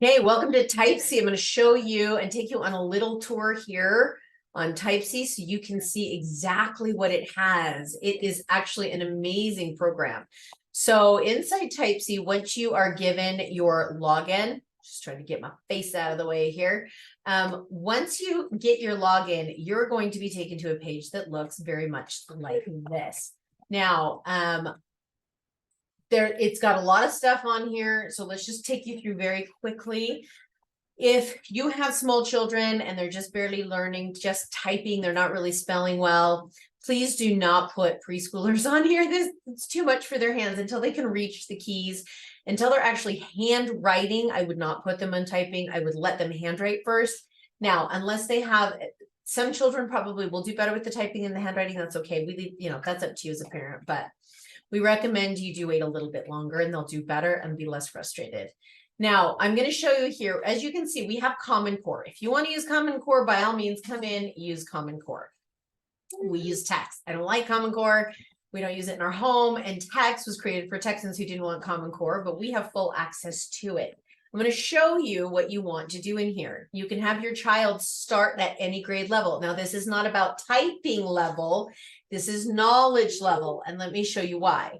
Hey, welcome to Typesy. I'm going to show you and take you on a little tour here on Typesy so you can see exactly what it has. It is actually an amazing program. So inside Typesy, once you are given your login, just trying to get my face out of the way here. Once you get your login, you're going to be taken to a page that looks very much like this. Now, it's got a lot of stuff on here, so let's just take you through very quickly. If you have small children and they're just barely learning, just typing, they're not really spelling well, please do not put preschoolers on here. It's too much for their hands until they can reach the keys. Until they're actually handwriting, I would not put them on typing. I would let them handwrite first. Now, unless they have, some children probably will do better with the typing and the handwriting. That's okay. That's up to you as a parent, but we recommend you do wait a little bit longer and they'll do better and be less frustrated. Now, I'm going to show you here. As you can see, we have Common Core. If you want to use Common Core, by all means, come in, use Common Core. We use text. I don't like Common Core. We don't use it in our home. And text was created for Texans who didn't want Common Core, but we have full access to it. I'm going to show you what you want to do in here. You can have your child start at any grade level. Now, this is not about typing level. This is knowledge level. And let me show you why.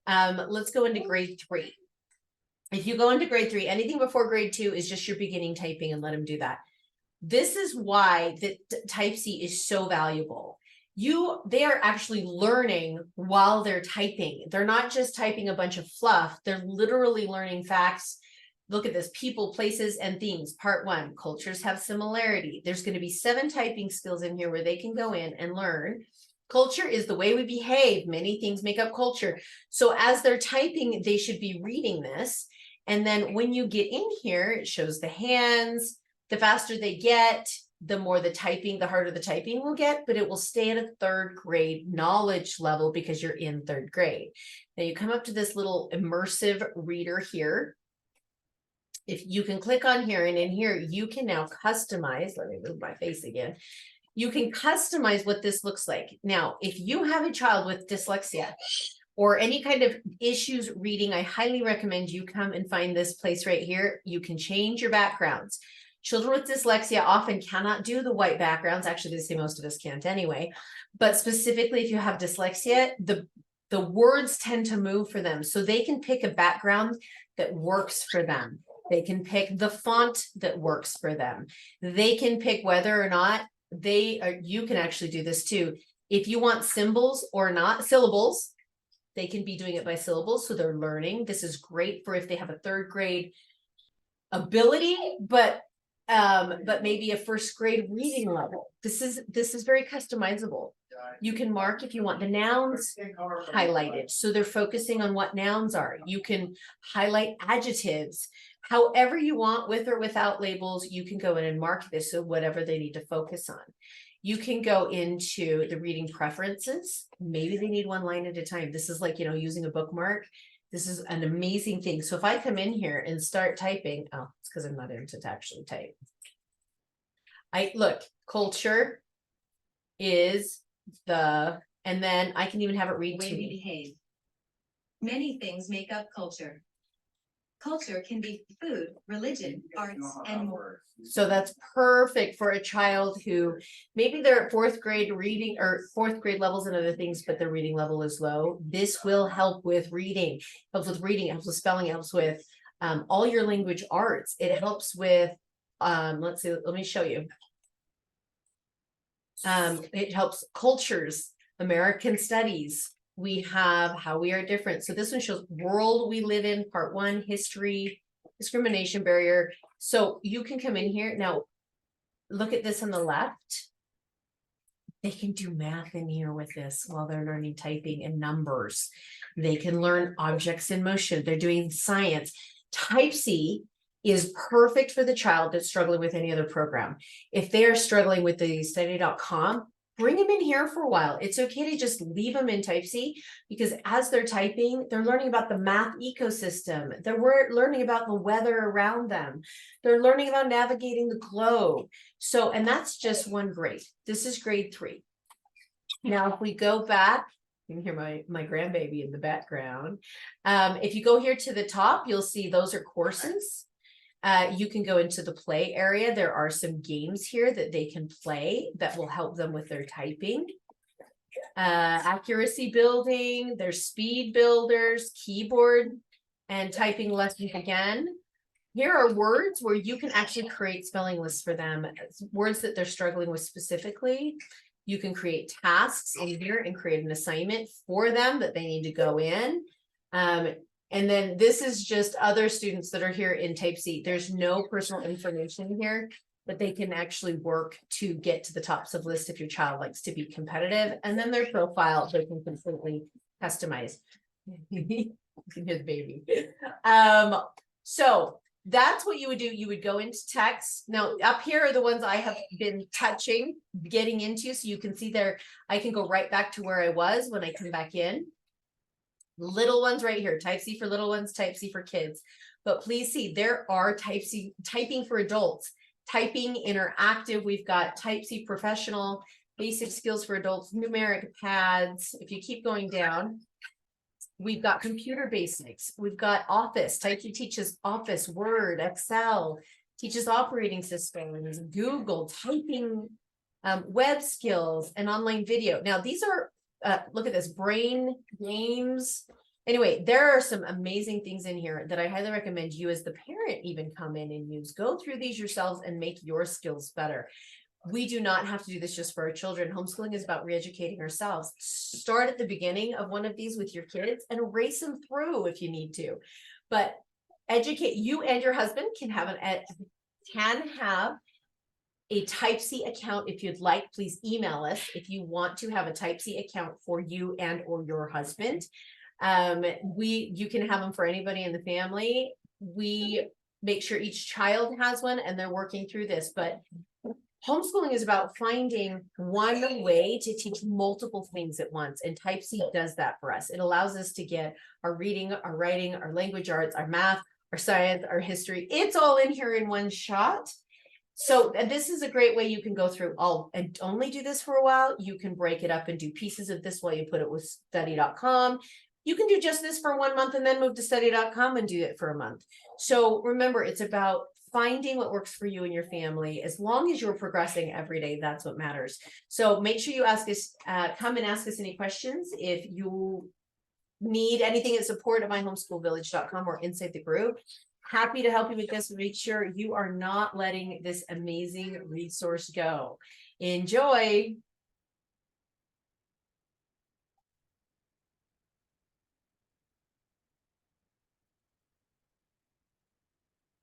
Let's go into grade 3. If you go into grade 3, anything before grade 2 is just your beginning typing, and let them do that. This is why the Typesy is so valuable. They are actually learning while they're typing. They're not just typing a bunch of fluff. They're literally learning facts. Look at this: people, places, and things. Part 1, cultures have similarity. There's going to be 7 typing skills in here where they can go in and learn. Culture is the way we behave. Many things make up culture. So as they're typing, they should be reading this. And then when you get in here, it shows the hands. The faster they get, the more the typing, the harder the typing will get, but it will stay at a 3rd grade knowledge level because you're in 3rd grade. Now you come up to this little immersive reader here. If you can click on here, and in here, you can now customize. Let me move my face again. You can customize what this looks like. Now, if you have a child with dyslexia or any kind of issues reading, I highly recommend you come and find this place right here. You can change your backgrounds. Children with dyslexia often cannot do the white backgrounds. Actually, they say most of us can't anyway. But specifically, if you have dyslexia, the words tend to move for them. So they can pick a background that works for them. They can pick the font that works for them. They can pick whether or not you can actually do this too. If you want symbols or not, syllables, they can be doing it by syllables. So they're learning. This is great for if they have a 3rd grade ability, but maybe a 1st grade reading level. This is very customizable. You can mark if you want the nouns highlighted. So they're focusing on what nouns are. You can highlight adjectives. However you want, with or without labels, you can go in and mark this, so whatever they need to focus on. You can go into the reading preferences. Maybe they need one line at a time. This is like, using a bookmark. This is an amazing thing. So if I come in here and start typing, it's because I'm not into to actually type. Look, culture is and then I can even have it read to way we me. behave. Many things make up culture. Culture can be food, religion, arts, and more. So that's perfect for a child who maybe they're at 4th grade reading or 4th grade levels and other things, but their reading level is low. This will help with reading, helps with reading, helps with spelling, helps with all your language arts. It helps with, let's see, let me show you. It helps cultures, American studies. We have how we are different. So this one shows world we live in, part 1, history, discrimination barrier. So you can come in here. Now, look at this on the left. They can do math in here with this while they're learning typing and numbers. They can learn objects in motion. They're doing science. Typesy is perfect for the child that's struggling with any other program. If they are struggling with the study.com, bring them in here for a while. It's okay to just leave them in Typesy, because as they're typing, they're learning about the math ecosystem. They're learning about the weather around them. They're learning about navigating the globe. So, and that's just one grade. This is grade 3. Now, if we go back, you can hear my grandbaby in the background. If you go here to the top, you'll see those are courses. You can go into the play area. There are some games here that they can play that will help them with their typing. Accuracy building, there's speed builders, keyboard and typing lessons again. Here are words where you can actually create spelling lists for them, words that they're struggling with specifically. You can create tasks in here and create an assignment for them that they need to go in. And then this is just other students that are here in Typesy. There's no personal information here, but they can actually work to get to the tops of list if your child likes to be competitive. And then their profile, they can completely customize. You can hear the baby. So that's what you would do. You would go into text. Now up here are the ones I have been touching, getting into. So you can see there, I can go right back to where I was when I come back in. Little ones right here, Typesy for little ones, Typesy for kids. But please see, there are Typesy typing for adults, typing interactive. We've got Typesy professional, basic skills for adults, numeric pads. If you keep going down, we've got computer basics. We've got Office. Typesy teaches Office, Word, Excel, teaches operating systems, Google, typing, web skills, and online video. Now, these are, look at this, brain games. Anyway, there are some amazing things in here that I highly recommend you as the parent even come in and use. Go through these yourselves and make your skills better. We do not have to do this just for our children. Homeschooling is about re-educating ourselves. Start at the beginning of one of these with your kids and race them through if you need to. But educate, you and your husband can have a Typesy account if you'd like. Please email us if you want to have a Typesy account for you and or your husband. You can have them for anybody in the family. We make sure each child has one and they're working through this, but homeschooling is about finding one way to teach multiple things at once, and Typesy does that for us. It allows us to get our reading, our writing, our language arts, our math, our science, our history. It's all in here in one shot. So this is a great way you can go through all and only do this for a while. You can break it up and do pieces of this while you put it with study.com. You can do just this for 1 month and then move to study.com and do it for a month. So remember, it's about finding what works for you and your family. As long as you're progressing every day, that's what matters. So make sure you ask us, come and ask us any questions. If you need anything at support at myhomeschoolvillage.com or inside the group, happy to help you with this. Make sure you are not letting this amazing resource go. Enjoy.